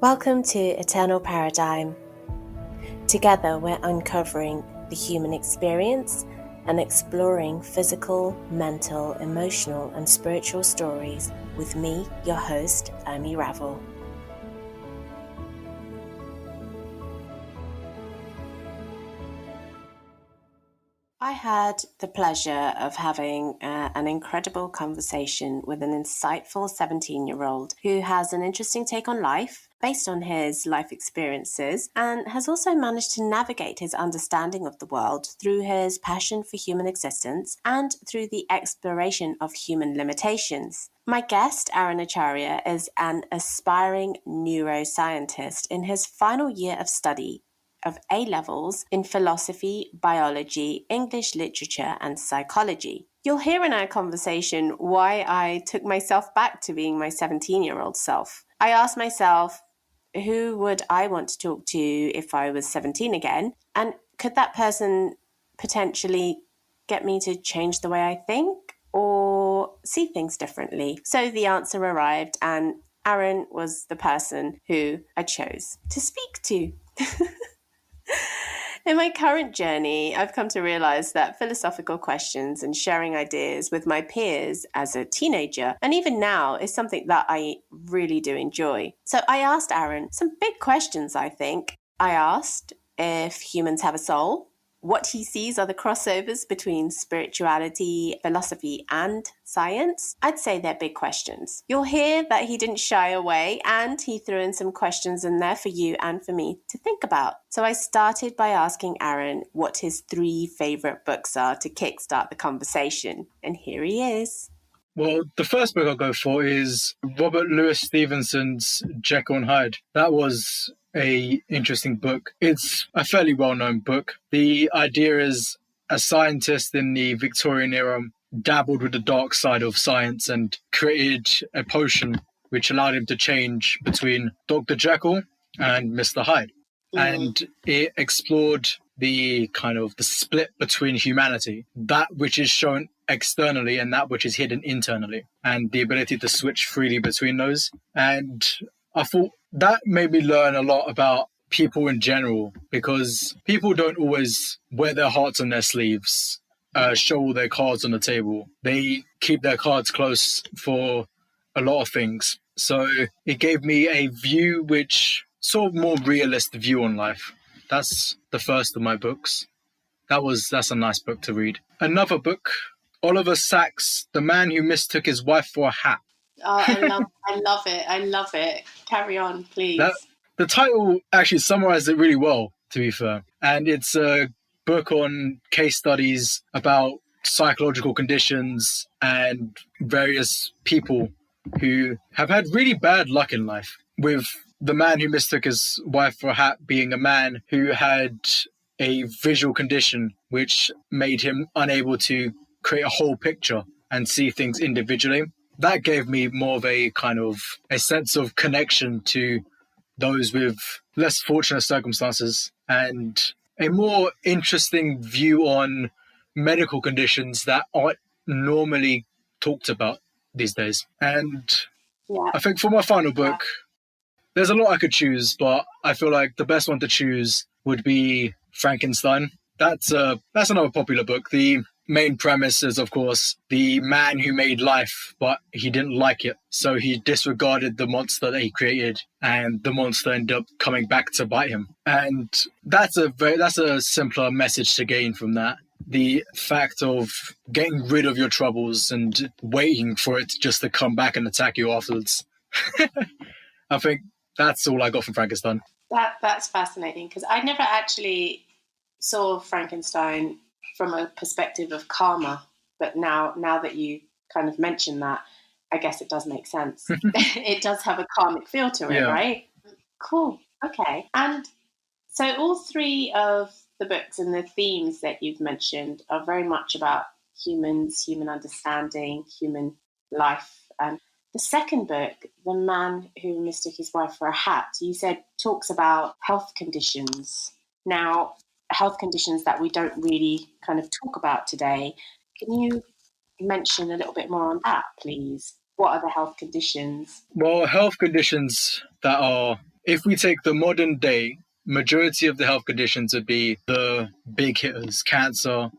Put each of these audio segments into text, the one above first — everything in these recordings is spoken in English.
Welcome to Eternal Paradigm. Together we're uncovering the human experience and exploring physical, mental, emotional and spiritual stories with me, your host, Urmi Raval. I had the pleasure of having an incredible conversation with an insightful 17-year-old who has an interesting take on life based on his life experiences and has also managed to navigate his understanding of the world through his passion for human existence and through the exploration of human limitations. My guest, Acharya, is an aspiring neuroscientist in his final year of study of A-levels in philosophy, biology, English literature, and psychology. You'll hear in our conversation why I took myself back to being my 17-year-old self. I asked myself, who would I want to talk to if I was 17 again? And could that person potentially get me to change the way I think or see things differently? So the answer arrived, and Aaron was the person who I chose to speak to. In my current journey, I've come to realize that philosophical questions and sharing ideas with my peers as a teenager, and even now, is something that I really do enjoy. So I asked Aaron some big questions, I think. I asked if humans have a soul, what he sees are the crossovers between spirituality, philosophy, and science. I'd say they're big questions. You'll hear that he didn't shy away, and he threw in some questions in there for you and for me to think about. So I started by asking Aaron what his 3 favorite books are to kickstart the conversation. And here he is. Well, the first book I'll go for is Robert Louis Stevenson's Jekyll and Hyde. That was a interesting book. It's a fairly well-known book. The idea is a scientist in the Victorian era dabbled with the dark side of science and created a potion which allowed him to change between Dr. Jekyll and Mr. Hyde. And it explored the kind of the split between humanity, that which is shown externally and that which is hidden internally, and the ability to switch freely between those. And I thought that made me learn a lot about people in general, because people don't always wear their hearts on their sleeves, show all their cards on the table. They keep their cards close for a lot of things. So it gave me a view which sort of more realist view on life. That's the first of my books. That's a nice book to read. Another book, Oliver Sacks' The Man Who Mistook His Wife for a Hat. Oh, I love it. Carry on, please. The title actually summarizes it really well, to be fair. And it's a book on case studies about psychological conditions and various people who have had really bad luck in life, with the man who mistook his wife for a hat being a man who had a visual condition which made him unable to create a whole picture and see things individually. That gave me more of a kind of a sense of connection to those with less fortunate circumstances and a more interesting view on medical conditions that aren't normally talked about these days. And I think for my final book, there's a lot I could choose, but I feel like the best one to choose would be Frankenstein. That's another popular book. The main premise is, of course, the man who made life, but he didn't like it. So he disregarded the monster that he created, and the monster ended up coming back to bite him. And that's a simpler message to gain from that. The fact of getting rid of your troubles and waiting for it just to come back and attack you afterwards. I think that's all I got from Frankenstein. That's fascinating, because I never actually saw Frankenstein from a perspective of karma, but now that you kind of mention that, I guess it does make sense. It does have a karmic feel to it, right? Cool. Okay. And so all 3 of the books and the themes that you've mentioned are very much about humans, human understanding, human life. And the second book, The Man Who Mistook His Wife for a Hat, you said talks about health conditions. Now, health conditions that we don't really kind of talk about today. Can you mention a little bit more on that, please? What are the health conditions? Well, health conditions that are if we take the modern day, majority of the health conditions would be the big hitters: cancer,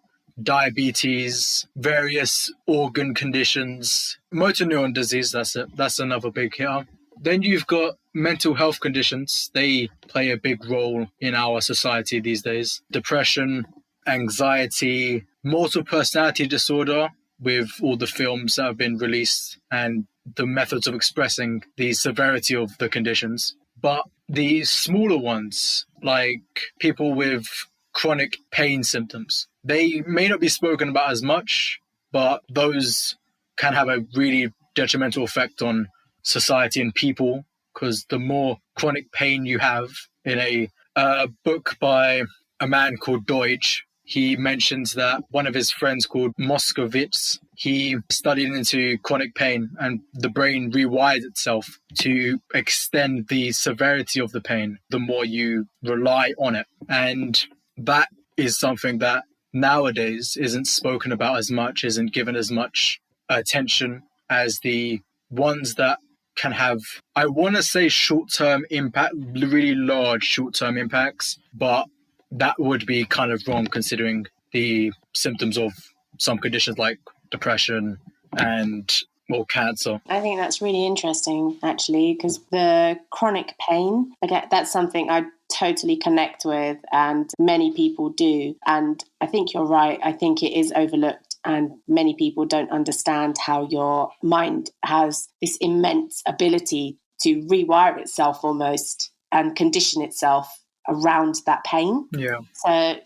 diabetes, various organ conditions, motor neuron disease. That's another big hitter. Then you've got mental health conditions. They play a big role in our society these days. Depression, anxiety, multiple personality disorder, with all the films that have been released and the methods of expressing the severity of the conditions. But the smaller ones, like people with chronic pain symptoms, they may not be spoken about as much, but those can have a really detrimental effect on society and people, because the more chronic pain you have, in a book by a man called Deutsch, he mentions that one of his friends called Moskovitz, he studied into chronic pain, and the brain rewires itself to extend the severity of the pain the more you rely on it. And that is something that nowadays isn't spoken about as much, isn't given as much attention as the ones that can have, I want to say, short-term impact, really large short-term impacts, but that would be kind of wrong considering the symptoms of some conditions like depression and cancer. I think that's really interesting, actually, because the chronic pain, again, that's something I totally connect with, and many people do. And I think you're right. I think it is overlooked. And many people don't understand how your mind has this immense ability to rewire itself almost and condition itself around that pain. Yeah. So,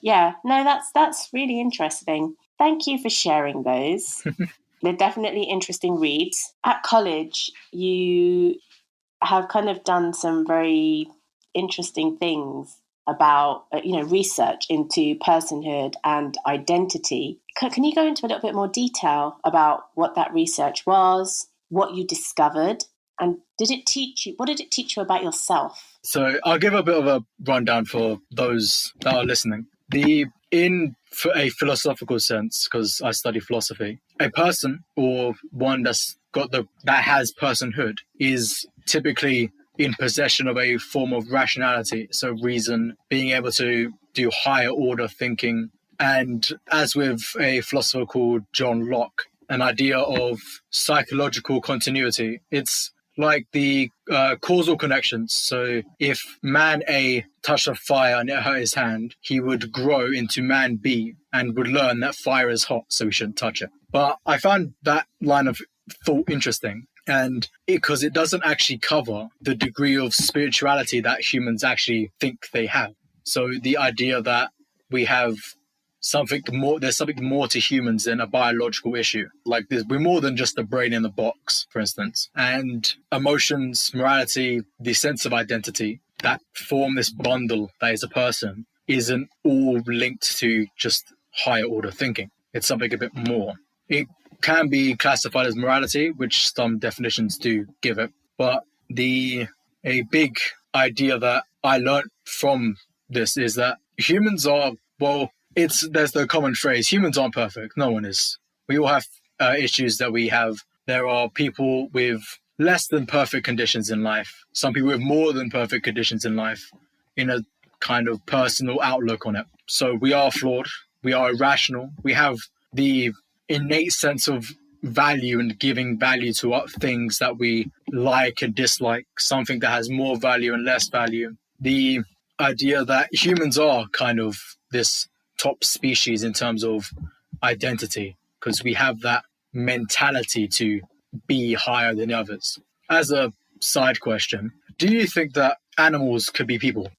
that's really interesting. Thank you for sharing those. They're definitely interesting reads. At college, you have kind of done some very interesting things about, research into personhood and identity. Can you go into a little bit more detail about what that research was, what you discovered, and what did it teach you about yourself? So I'll give a bit of a rundown for those that are listening. In a philosophical sense, because I study philosophy, a person, or one that has personhood, is typically in possession of a form of rationality, so reason, being able to do higher order thinking. And as with a philosopher called John Locke, an idea of psychological continuity. It's like the causal connections. So if man A touched a fire and it hurt his hand, he would grow into man B and would learn that fire is hot, so he shouldn't touch it. But I found that line of thought interesting, and because it doesn't actually cover the degree of spirituality that humans actually think they have. So the idea that we have something more, there's something more to humans than a biological issue. Like we're more than just a brain in the box, for instance. And emotions, morality, the sense of identity that form this bundle that is a person isn't all linked to just higher order thinking. It's something a bit more. It can be classified as morality, which some definitions do give it. But a big idea that I learned from this is that humans are, there's the common phrase, humans aren't perfect. No one is. We all have issues that we have. There are people with less than perfect conditions in life. Some people with more than perfect conditions in life, in a kind of personal outlook on it. So we are flawed. We are irrational. We have the innate sense of value and giving value to things that we like and dislike, something that has more value and less value. The idea that humans are kind of this top species in terms of identity, because we have that mentality to be higher than others. As a side question, do you think that animals could be people?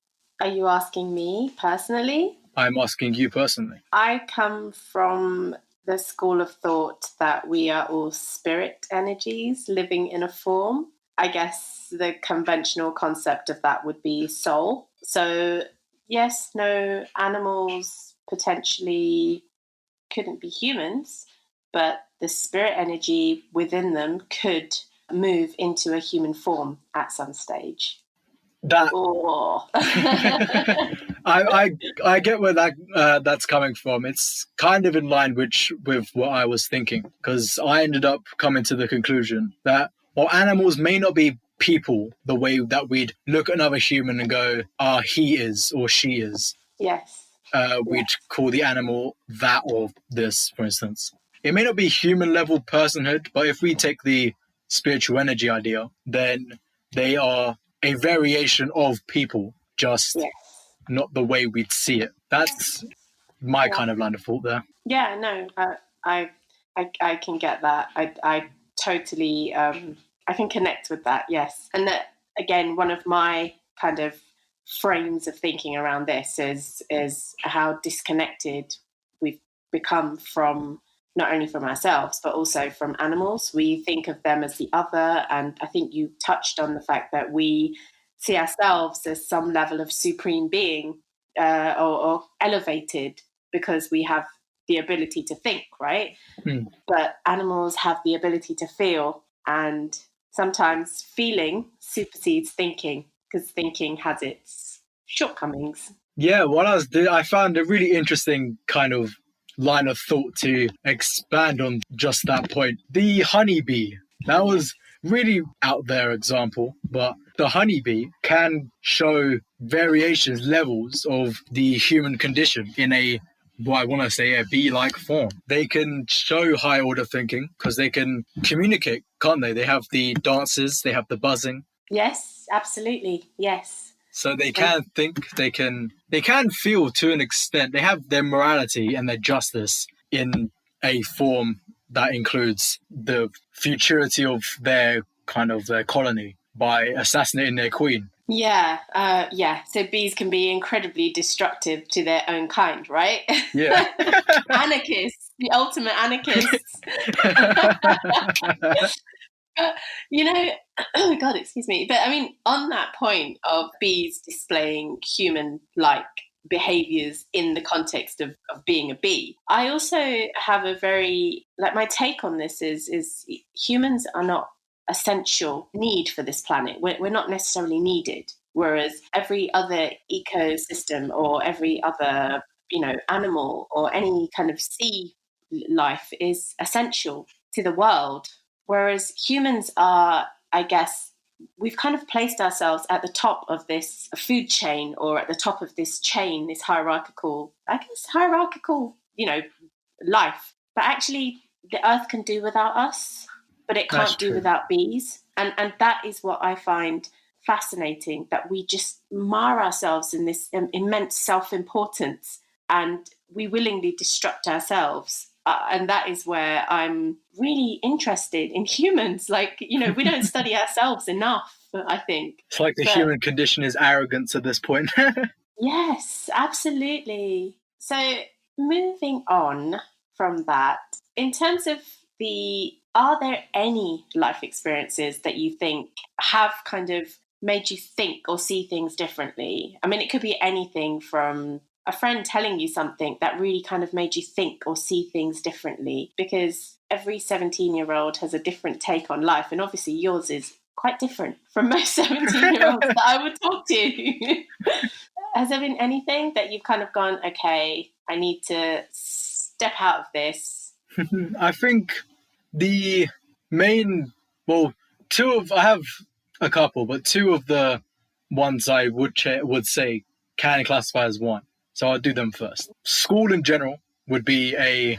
Are you asking me personally? I'm asking you personally. I come from the school of thought that we are all spirit energies living in a form. I guess the conventional concept of that would be soul. So yes, no, animals potentially couldn't be humans, but the spirit energy within them could move into a human form at some stage. I get where that's coming from. It's kind of in line with what I was thinking, because I ended up coming to the conclusion that while animals may not be people the way that we'd look at another human and go, he is or she is. Yes. We'd call the animal that or this, for instance. It may not be human level personhood, but if we take the spiritual energy idea, then they are a variation of people, just not the way we'd see it. That's my kind of line of thought there. Yeah, no, I can get that. I totally, I can connect with that. Yes, and that again, one of my kind of frames of thinking around this is how disconnected we've become from not only from ourselves but also from animals. We think of them as the other, and I think you touched on the fact that we see ourselves as some level of supreme being or elevated because we have the ability to think, right? But animals have the ability to feel, and sometimes feeling supersedes thinking because thinking has its shortcomings. Yeah, what I found a really interesting kind of line of thought to expand on just that point. The honeybee, that was really out there example, but the honeybee can show variations, levels of the human condition in a bee-like form. They can show high order thinking because they can communicate, can't they? They have the dances, they have the buzzing. Yes, absolutely. Yes. So they can think, they can feel to an extent. They have their morality and their justice in a form that includes the futurity of their colony by assassinating their queen. Yeah. So bees can be incredibly destructive to their own kind, right? Yeah. Anarchists, the ultimate anarchists. God, excuse me. But I mean, on that point of bees displaying human-like behaviors in the context of being a bee, I also have a very, my take on this is humans are not essential need for this planet. We're not necessarily needed, whereas every other ecosystem or every other, animal or any kind of sea life is essential to the world. Whereas humans are, I guess, we've kind of placed ourselves at the top of this food chain or at the top of this chain, this hierarchical, life. But actually, the earth can do without us, but it can't do without bees. And that is what I find fascinating, that we just mar ourselves in this immense self-importance and we willingly destruct ourselves. And that is where I'm really interested in humans. We don't study ourselves enough, I think. It's like the human condition is arrogance at this point. Yes, absolutely. So moving on from that, in terms of are there any life experiences that you think have kind of made you think or see things differently? I mean, it could be anything from a friend telling you something that really kind of made you think or see things differently, because every 17-year-old has a different take on life. And obviously yours is quite different from most 17-year-olds that I would talk to. Has there been anything that you've kind of gone, okay, I need to step out of this? I think the main, I have a couple, but two of the ones I would say can classify as one. So I'll do them first. School in general would be a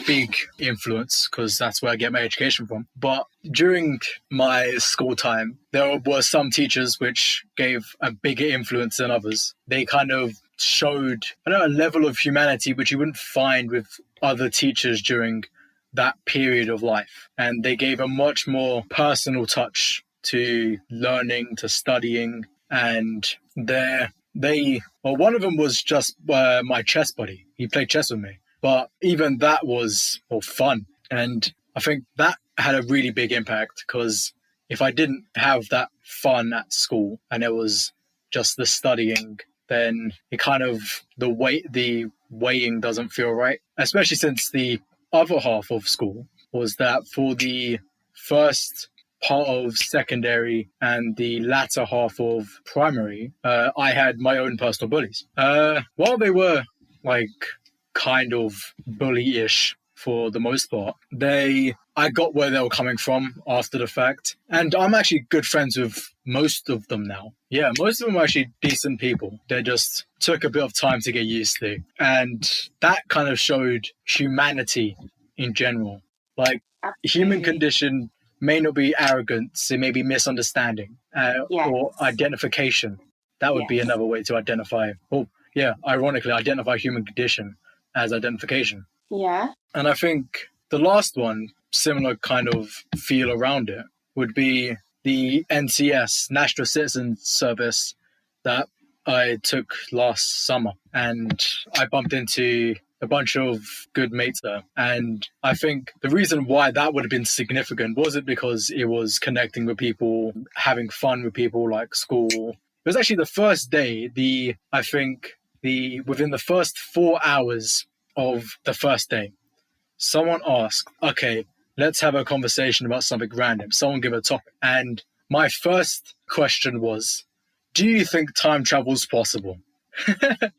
big influence because that's where I get my education from. But during my school time, there were some teachers which gave a bigger influence than others. They kind of showed, a level of humanity which you wouldn't find with other teachers during that period of life. And they gave a much more personal touch to learning, to studying, and one of them was just my chess buddy. He played chess with me. But even that was fun. And I think that had a really big impact because if I didn't have that fun at school and it was just the studying, then it kind of, the weighing doesn't feel right. Especially since the other half of school was that for the first part of secondary and the latter half of primary, I had my own personal bullies. While they were kind of bully-ish for the most part, I got where they were coming from after the fact. And I'm actually good friends with most of them now. Yeah, most of them are actually decent people. They just took a bit of time to get used to. And that kind of showed humanity in general. Like, human Absolutely. condition may not be arrogance, it may be misunderstanding Yes. or identification. That would be Yes. another way to identify. Oh, yeah, ironically, identify human condition as identification. Yeah. And I think the last one, similar kind of feel around it, would be the NCS, National Citizen Service, that I took last summer. And I bumped into a bunch of good mates there. And I think the reason why that would have been significant wasn't because it was connecting with people, having fun with people like school. It was actually the first day, within the first 4 hours of the first day, someone asked, okay, let's have a conversation about something random. Someone give a topic. And my first question was, do you think time travel is possible?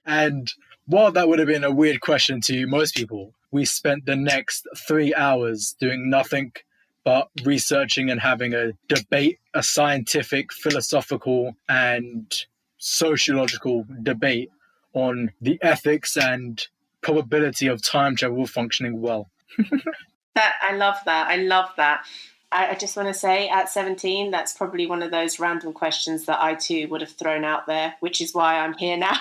And while that would have been a weird question to most people, we spent the next 3 hours doing nothing but researching and having a debate, a scientific, philosophical, and sociological debate on the ethics and probability of time travel functioning well. I love that. I love that. I just want to say at 17, that's probably one of those random questions that I too would have thrown out there, which is why I'm here now,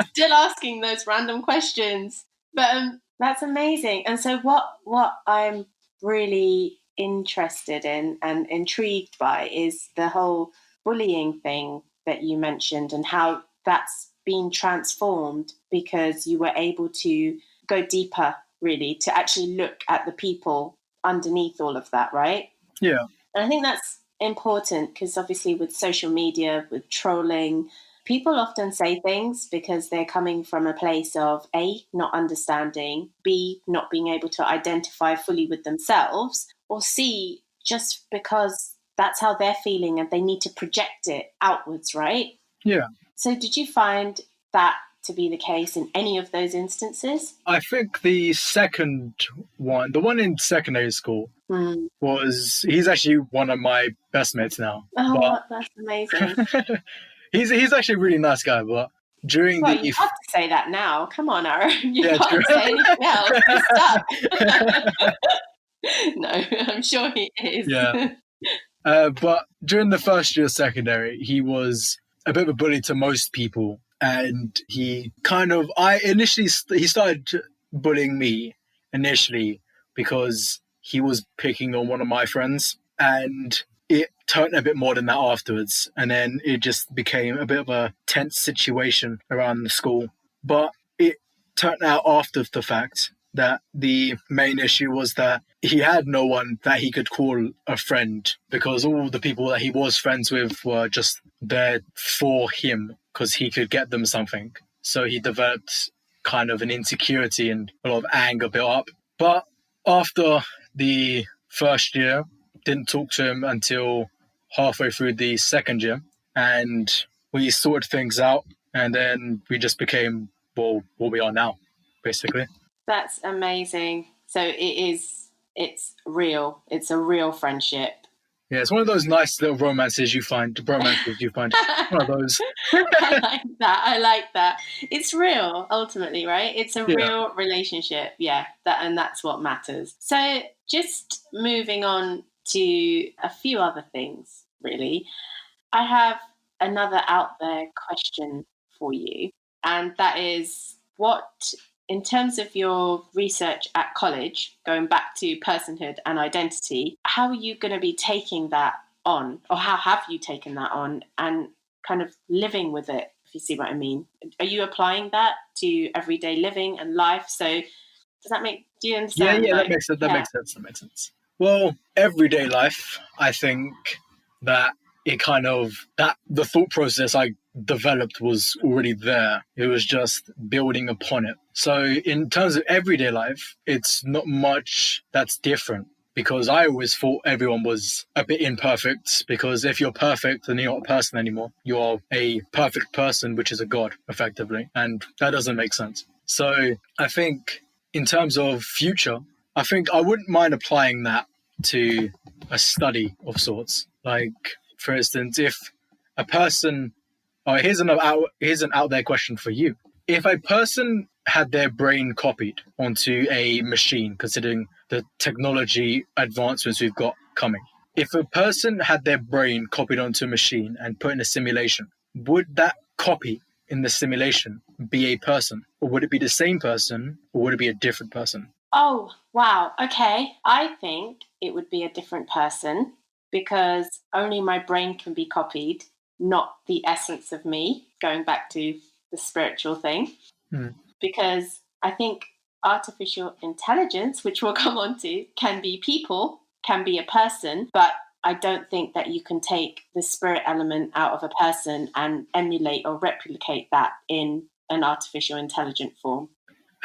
still asking those random questions. But that's amazing. And so what I'm really interested in and intrigued by is the whole bullying thing that you mentioned and how that's been transformed because you were able to go deeper, really, to actually look at the people underneath all of that, right? Yeah. And I think that's important because obviously with social media, with trolling, people often say things because they're coming from a place of A, not understanding, B, not being able to identify fully with themselves, or C, just because that's how they're feeling and they need to project it outwards, right? Yeah. So did you find that to be the case in any of those instances? I think the second one, the one in secondary school, he's actually one of my best mates now. Oh, that's amazing. But he's actually a really nice guy. But during Well, the you have to say that now. Come on, Aaron. You yeah, true. can't say anything else. You're stuck. No, I'm sure he is. Yeah. But during the first year of secondary, he was a bit of a bully to most people. And he he started bullying me initially because he was picking on one of my friends. And it turned a bit more than that afterwards. And then it just became a bit of a tense situation around the school. But it turned out after the fact that the main issue was that he had no one that he could call a friend because all the people that he was friends with were just there for him because he could get them something. So he developed kind of an insecurity and a lot of anger built up. But after the first year, didn't talk to him until halfway through the second year. And we sorted things out. And then we just became, what we are now, basically. That's amazing. So it's real. It's a real friendship. Yeah, it's one of those nice little romances you find. One of those. I like that. It's real, ultimately, right? It's a real relationship. Yeah, that's what matters. So just moving on to a few other things, really. I have another out there question for you, and that is what, in terms of your research at college, going back to personhood and identity, how are you going to be taking that on, or how have you taken that on and kind of living with it, if you see what I mean? Are you applying that to everyday living and life? So do you understand? Yeah, that makes sense. That makes sense. Well, everyday life, I think that the thought process I developed was already there. It was just building upon it. So in terms of everyday life, it's not much that's different because I always thought everyone was a bit imperfect because if you're perfect, then you're not a person anymore. You're a perfect person, which is a god, effectively. And that doesn't make sense. So I think in terms of future, I think I wouldn't mind applying that to a study of sorts. Like, for instance, if a person, oh, here's an out there question for you. If a person had their brain copied onto a machine, considering the technology advancements we've got coming, if a person had their brain copied onto a machine and put in a simulation, would that copy in the simulation be a person? Or would it be the same person? Or would it be a different person? Oh, wow. Okay. I think it would be a different person because only my brain can be copied, not the essence of me, going back to the spiritual thing. Because I think artificial intelligence, which we'll come on to, can be people, can be a person, but I don't think that you can take the spirit element out of a person and emulate or replicate that in an artificial intelligent form.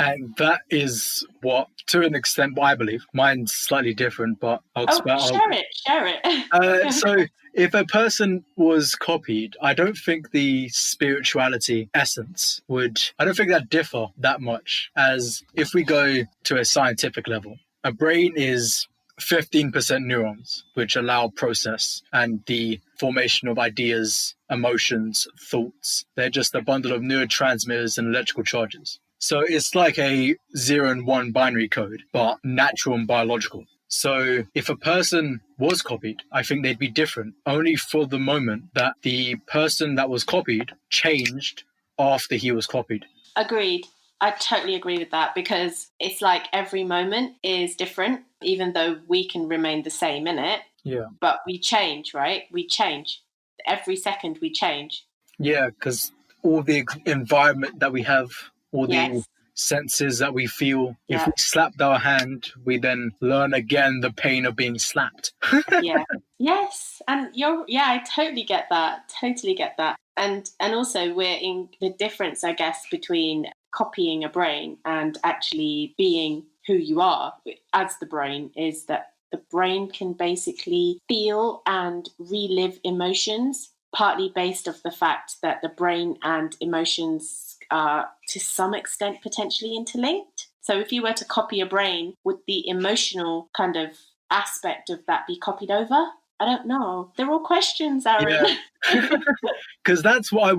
And that is what, to an extent, what I believe. Mine's slightly different, but Share it. So if a person was copied, I don't think the spirituality essence I don't think that differ that much. As if we go to a scientific level, a brain is 15% neurons, which allow process and the formation of ideas, emotions, thoughts. They're just a bundle of neurotransmitters and electrical charges. So it's like a 0 and 1 binary code, but natural and biological. So if a person was copied, I think they'd be different, only for the moment that the person that was copied changed after he was copied. Agreed. I totally agree with that because it's like every moment is different, even though we can remain the same in it. Yeah. But we change, right? We change. Every second we change. Yeah, because all the environment that we have, all the senses that we feel, if we slapped our hand, we then learn again the pain of being slapped. Yeah. Yes. And I totally get that. Totally get that. And also we're in the difference, I guess, between copying a brain and actually being who you are as the brain is that the brain can basically feel and relive emotions, partly based off the fact that the brain and emotions are to some extent potentially interlinked. So if you were to copy a brain, would the emotional kind of aspect of that be copied over? I don't know. They're all questions, Aaron. Yeah. Because that's what I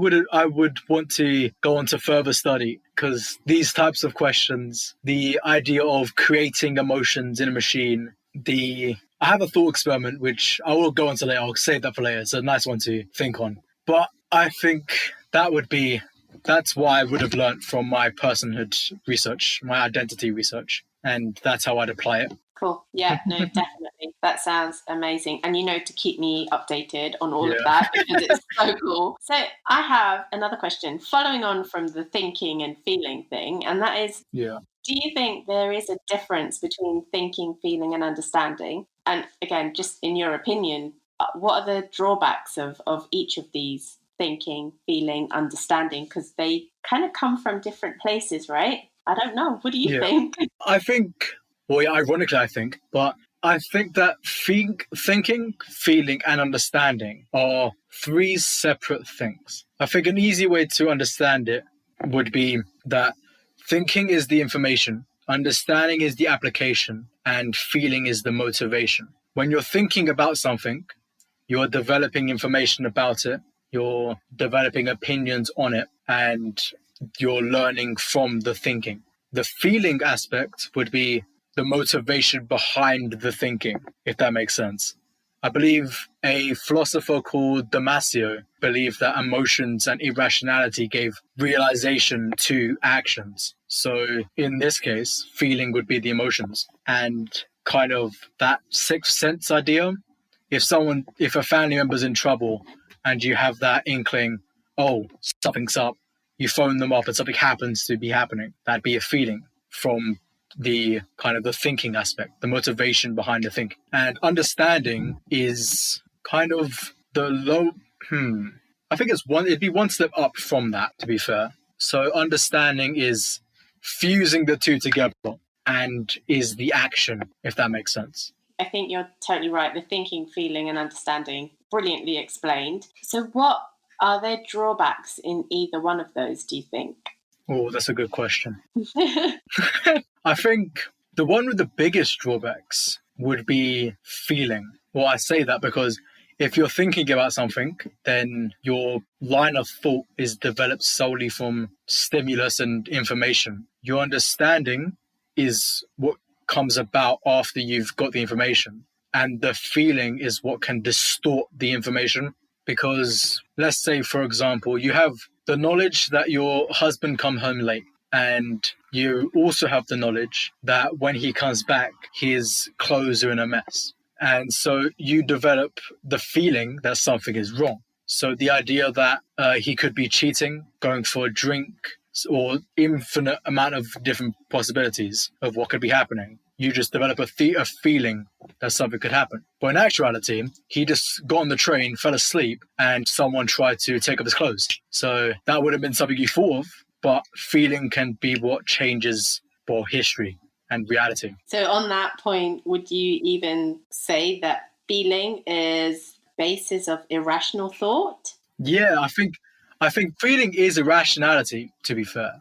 would want to go on to further study. Because these types of questions, the idea of creating emotions in a machine, I have a thought experiment which I will go on to later. I'll save that for later. It's a nice one to think on. But I think that's what I would have learned from my personhood research, my identity research, and that's how I'd apply it. Cool. Yeah, no, definitely. That sounds amazing. And to keep me updated on all of that because it's so cool. So I have another question following on from the thinking and feeling thing. And that is, do you think there is a difference between thinking, feeling and understanding? And again, just in your opinion, what are the drawbacks of each of these? Thinking, feeling, understanding, because they kind of come from different places, right? I don't know. What do you think? I think, ironically, but I think that thinking, feeling, and understanding are three separate things. I think an easy way to understand it would be that thinking is the information, understanding is the application, and feeling is the motivation. When you're thinking about something, you're developing information about it, you're developing opinions on it, and you're learning from the thinking. The feeling aspect would be the motivation behind the thinking, if that makes sense. I believe a philosopher called Damasio believed that emotions and irrationality gave realization to actions. So in this case, feeling would be the emotions. And kind of that sixth sense idea, if a family member's in trouble and you have that inkling, oh, something's up, you phone them up and something happens to be happening, that'd be a feeling from the kind of the thinking aspect, the motivation behind the thinking. And understanding is kind of the I think it'd be one step up from that, to be fair. So understanding is fusing the two together and is the action, if that makes sense. I think you're totally right. The thinking, feeling and understanding, brilliantly explained. So what are there drawbacks in either one of those, do you think? Oh, that's a good question. I think The one with the biggest drawbacks would be feeling. Well, I say that because if you're thinking about something, then your line of thought is developed solely from stimulus and information. Your understanding is what comes about after you've got the information. And the feeling is what can distort the information. Because let's say, for example, you have the knowledge that your husband come home late. And you also have the knowledge that when he comes back, his clothes are in a mess. And so you develop the feeling that something is wrong. So the idea that he could be cheating, going for a drink, or infinite amount of different possibilities of what could be happening. You just develop a feeling that something could happen. But in actuality, he just got on the train, fell asleep, and someone tried to take off his clothes. So that would have been something you thought of, but feeling can be what changes for history and reality. So on that point, would you even say that feeling is the basis of irrational thought? Yeah, I think feeling is irrationality, to be fair.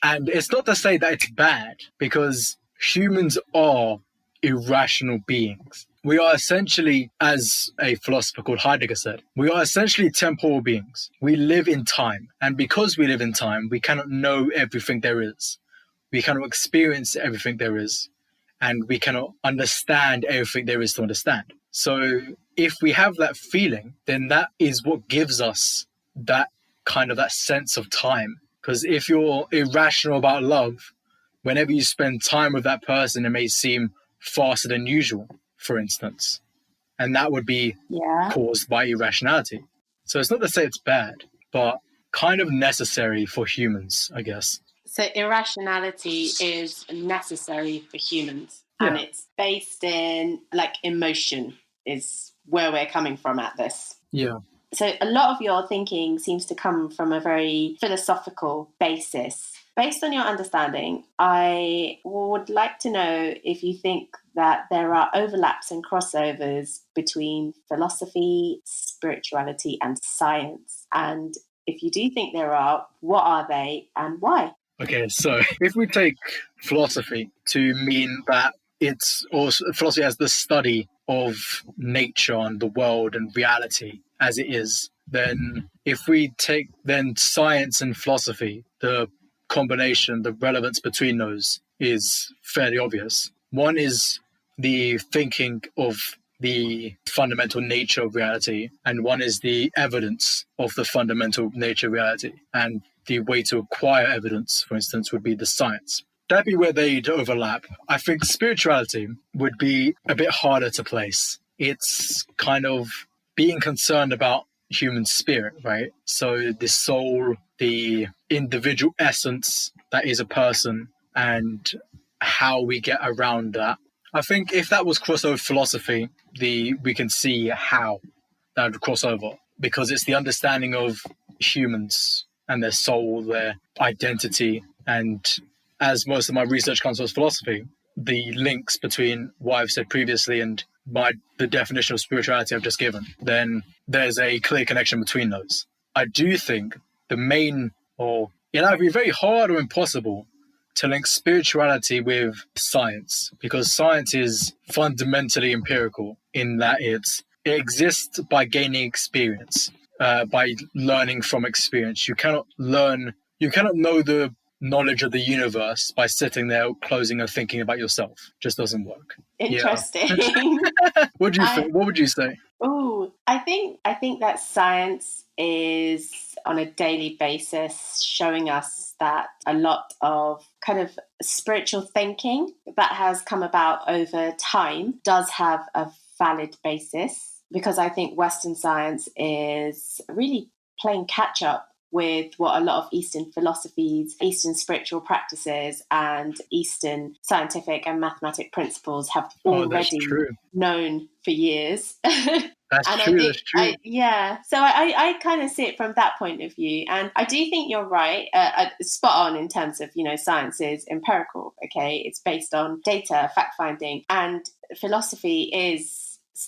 And it's not to say that it's bad, because humans are irrational beings. We are essentially, as a philosopher called Heidegger said, we are essentially temporal beings. We live in time. And because we live in time, we cannot know everything there is. We cannot experience everything there is. And we cannot understand everything there is to understand. So if we have that feeling, then that is what gives us that kind of that sense of time. Because if you're irrational about love, whenever you spend time with that person, it may seem faster than usual, for instance. And that would be caused by irrationality. So it's not to say it's bad, but kind of necessary for humans, I guess. So irrationality is necessary for humans, and it's based in like emotion is where we're coming from at this. Yeah. So a lot of your thinking seems to come from a very philosophical basis. Based on your understanding, I would like to know if you think that there are overlaps and crossovers between philosophy, spirituality, and science. And if you do think there are, what are they and why? Okay, so if we take philosophy to mean that it's also philosophy as the study of nature and the world and reality as it is, then if we take then science and philosophy, the combination, the relevance between those is fairly obvious. One is the thinking of the fundamental nature of reality, and one is the evidence of the fundamental nature of reality. And the way to acquire evidence, for instance, would be the science. That'd be where they'd overlap. I think spirituality would be a bit harder to place. It's kind of being concerned about human spirit, right? So the soul, the individual essence that is a person, and how we get around that. I think if that was crossover philosophy, we can see how that would cross over, because it's the understanding of humans and their soul, their identity. And as most of my research comes from philosophy, the links between what I've said previously and the definition of spirituality I've just given, then there's a clear connection between those. I do think the main, or it'll either be very hard or impossible to link spirituality with science, because science is fundamentally empirical in that it exists by gaining experience, by learning from experience. You cannot know the knowledge of the universe by sitting there closing and thinking about yourself. Just doesn't work. Interesting. What do you think? What would you say? Oh, I think that science is on a daily basis showing us that a lot of kind of spiritual thinking that has come about over time does have a valid basis, because I think Western science is really playing catch up with what a lot of Eastern philosophies, Eastern spiritual practices, and Eastern scientific and mathematic principles have already known for years. That's true. So I kind of see it from that point of view. And I do think you're right, spot on in terms of, science is empirical, okay? It's based on data, fact-finding, and philosophy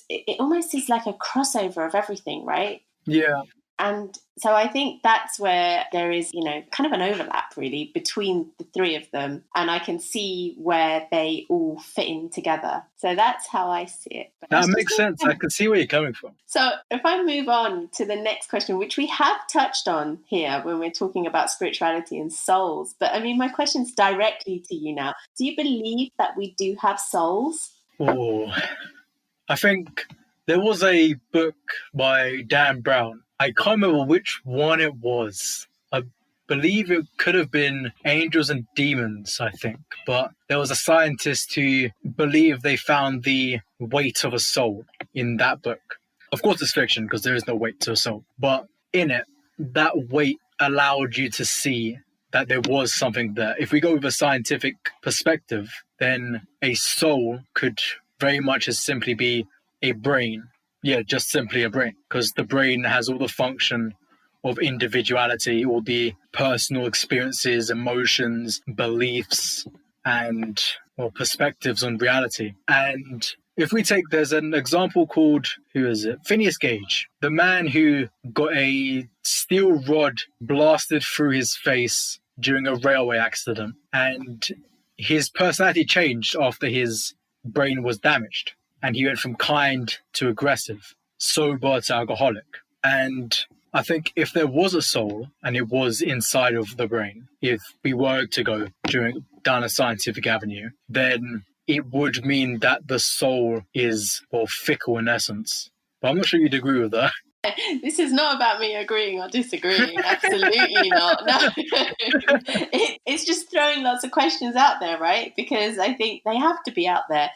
it almost is like a crossover of everything, right? Yeah. And so I think that's where there is, kind of an overlap really between the three of them. And I can see where they all fit in together. So that's how I see it. But That makes sense. I can see where you're coming from. So if I move on to the next question, which we have touched on here when we're talking about spirituality and souls, but I mean, my question's directly to you now. Do you believe that we do have souls? Oh, I think there was a book by Dan Brown. I can't remember which one it was. I believe it could have been Angels and Demons, I think. But there was a scientist who believed they found the weight of a soul in that book. Of course, it's fiction because there is no weight to a soul. But in it, that weight allowed you to see that there was something there. If we go with a scientific perspective, then a soul could very much as simply be a brain. Yeah, just simply a brain, because the brain has all the function of individuality, all the personal experiences, emotions, beliefs, and perspectives on reality. And if we take, there's an example called, who is it? Phineas Gage, the man who got a steel rod blasted through his face during a railway accident. And his personality changed after his brain was damaged. And he went from kind to aggressive, sober to alcoholic. And I think if there was a soul and it was inside of the brain, if we were to go down a scientific avenue, then it would mean that the soul is, fickle in essence. But I'm not sure you'd agree with that. This is not about me agreeing or disagreeing. Absolutely not. No. It's just throwing lots of questions out there, right? Because I think they have to be out there.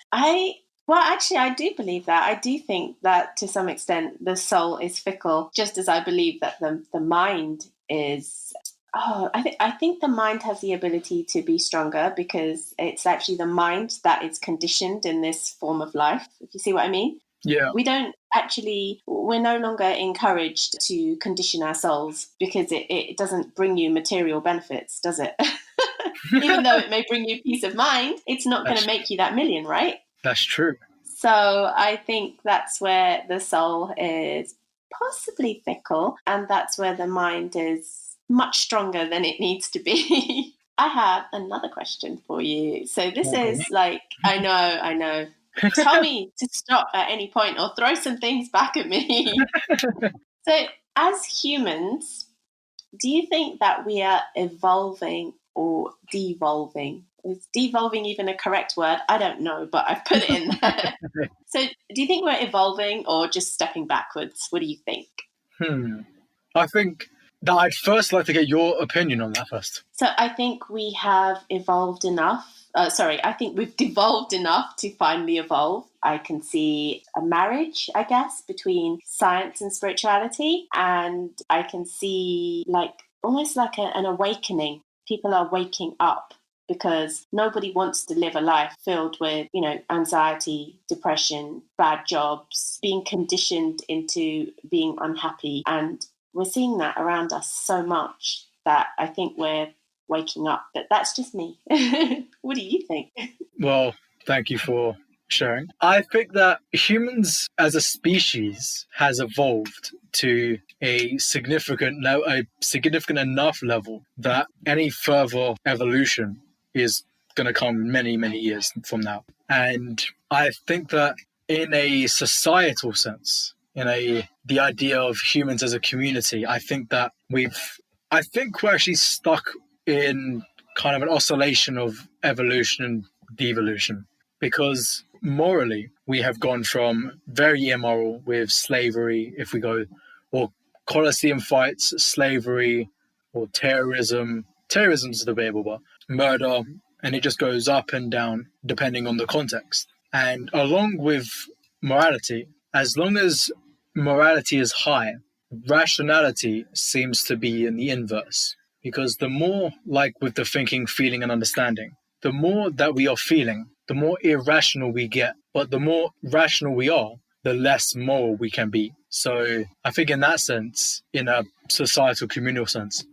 Actually, I do believe that. I do think that to some extent the soul is fickle, just as I believe that the mind is. I think the mind has the ability to be stronger because it's actually the mind that is conditioned in this form of life, if you see what I mean. Yeah. We're no longer encouraged to condition our souls because it doesn't bring you material benefits, does it? Even though it may bring you peace of mind, it's not going to make you that million, right? That's true. So I think that's where the soul is possibly fickle, and that's where the mind is much stronger than it needs to be. I have another question for you. So this is like, I know. Tell me to stop at any point or throw some things back at me. So as humans, do you think that we are evolving or devolving? Is devolving even a correct word? I don't know, but I've put it in there. So do you think we're evolving or just stepping backwards? What do you think? I think that I'd first like to get your opinion on that first. So I think we have evolved enough. I think we've devolved enough to finally evolve. I can see a marriage, I guess, between science and spirituality. And I can see almost like an awakening. People are waking up because nobody wants to live a life filled with, anxiety, depression, bad jobs, being conditioned into being unhappy. And we're seeing that around us so much that I think we're waking up. But that's just me. What do you think? Well, thank you for sharing. I think that humans as a species has evolved to a significant enough level that any further evolution is going to come many, many years from now. And I think that in a societal sense, the idea of humans as a community, I think we're actually stuck in kind of an oscillation of evolution and devolution, because morally we have gone from very immoral with slavery, if we go, or Colosseum fights, slavery, or terrorism. Terrorism's debatable, but murder, and it just goes up and down depending on the context. And along with morality, as long as morality is high, rationality seems to be in the inverse. Because the more, like with the thinking, feeling, and understanding, the more that we are feeling, the more irrational we get. But the more rational we are, the less moral we can be. So I think in that sense, in a societal, communal sense,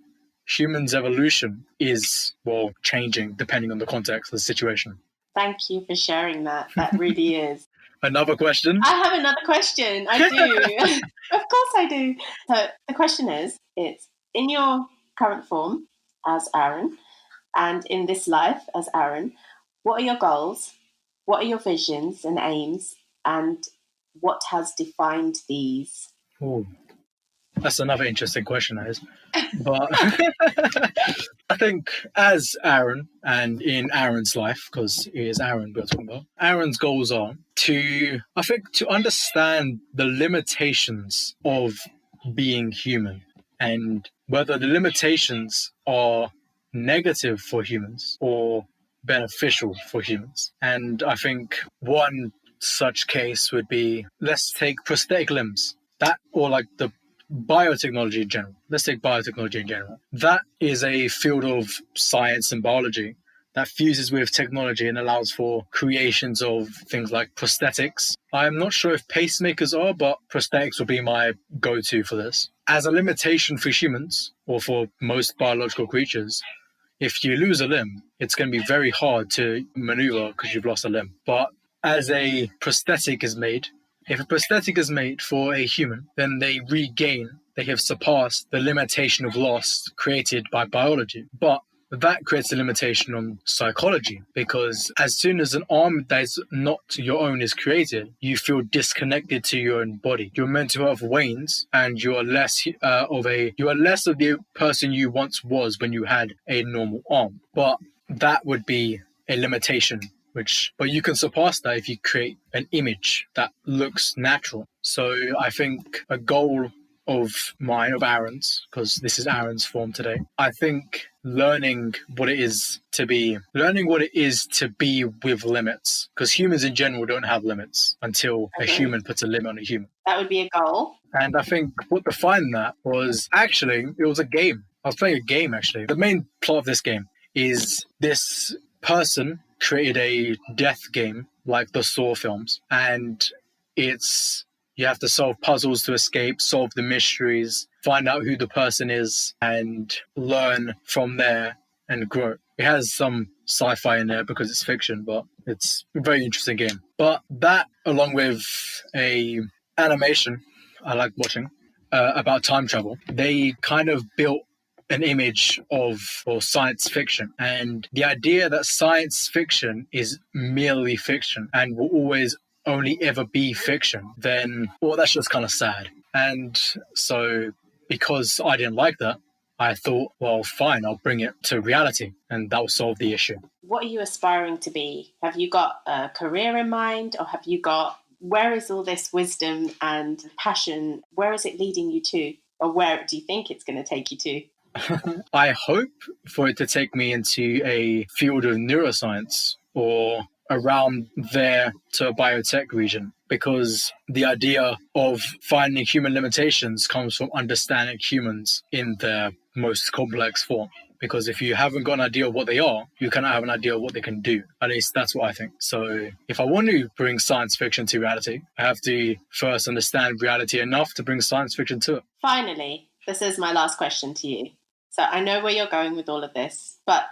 humans' evolution is, changing depending on the context of the situation. Thank you for sharing that. That really is. Another question? I have another question. I do. Of course I do. So the question is, it's in your current form as Aaron and in this life as Aaron, what are your goals? What are your visions and aims? And what has defined these? Oh, that's another interesting question, that is. But I think as Aaron and in Aaron's life, because it is Aaron we're talking about, Aaron's goals are to understand the limitations of being human and whether the limitations are negative for humans or beneficial for humans. And I think one such case would be, let's take prosthetic limbs. That, or like the biotechnology in general. Let's take biotechnology in general. That is a field of science and biology that fuses with technology and allows for creations of things like prosthetics. I'm not sure if pacemakers are, but prosthetics will be my go-to for this. As a limitation for humans, or for most biological creatures, if you lose a limb, it's going to be very hard to maneuver because you've lost a limb. But as a prosthetic is made, if a prosthetic is made for a human, then they have surpassed the limitation of loss created by biology. But that creates a limitation on psychology, because as soon as an arm that is not your own is created, you feel disconnected to your own body. Your mental health wanes, and you are less of the person you once was when you had a normal arm. But that would be a limitation. But you can surpass that if you create an image that looks natural. So I think a goal of mine, of Aaron's, because this is Aaron's form today, I think learning what it is to be with limits, because humans in general don't have limits until a human puts a limit on a human. That would be a goal. And I think what defined that was it was a game. I was playing a game, actually. The main plot of this game is this person created a death game like the Saw films, and you have to solve puzzles to escape, solve the mysteries, find out who the person is, and learn from there and grow. It has some sci-fi in there because it's fiction, but it's a very interesting game. But that, along with a animation I like watching about time travel, they kind of built an image of science fiction, and the idea that science fiction is merely fiction and will always only ever be fiction, then that's just kind of sad. And so because I didn't like that, I thought, well, fine, I'll bring it to reality, and that will solve the issue. What are you aspiring to be? Have you got a career in mind, or where is all this wisdom and passion, where is it leading you to? Or where do you think it's going to take you to? I hope for it to take me into a field of neuroscience or around there to a biotech region, because the idea of finding human limitations comes from understanding humans in their most complex form. Because if you haven't got an idea of what they are, you cannot have an idea of what they can do. At least that's what I think. So if I want to bring science fiction to reality, I have to first understand reality enough to bring science fiction to it. Finally, this is my last question to you. So I know where you're going with all of this, but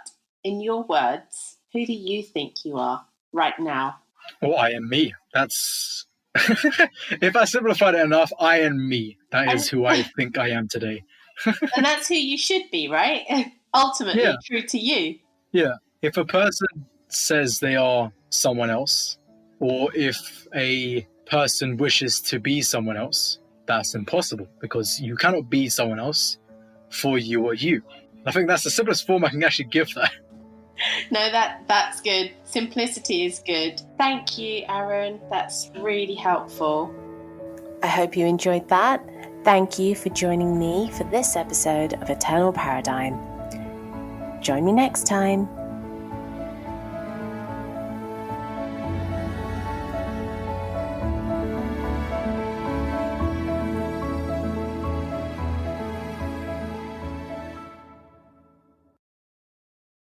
in your words, who do you think you are right now? Well, I am me. That's... If I simplified it enough, I am me. That is who I think I am today. And that's who you should be, right? Ultimately, true to you. Yeah. If a person says they are someone else, or if a person wishes to be someone else, that's impossible, because you cannot be someone else for you or you. I think that's the simplest form I can actually give that. No, that's good. Simplicity is good. Thank you, Aaron. That's really helpful. I hope you enjoyed that. Thank you for joining me for this episode of Eternal Paradigm. Join me next time.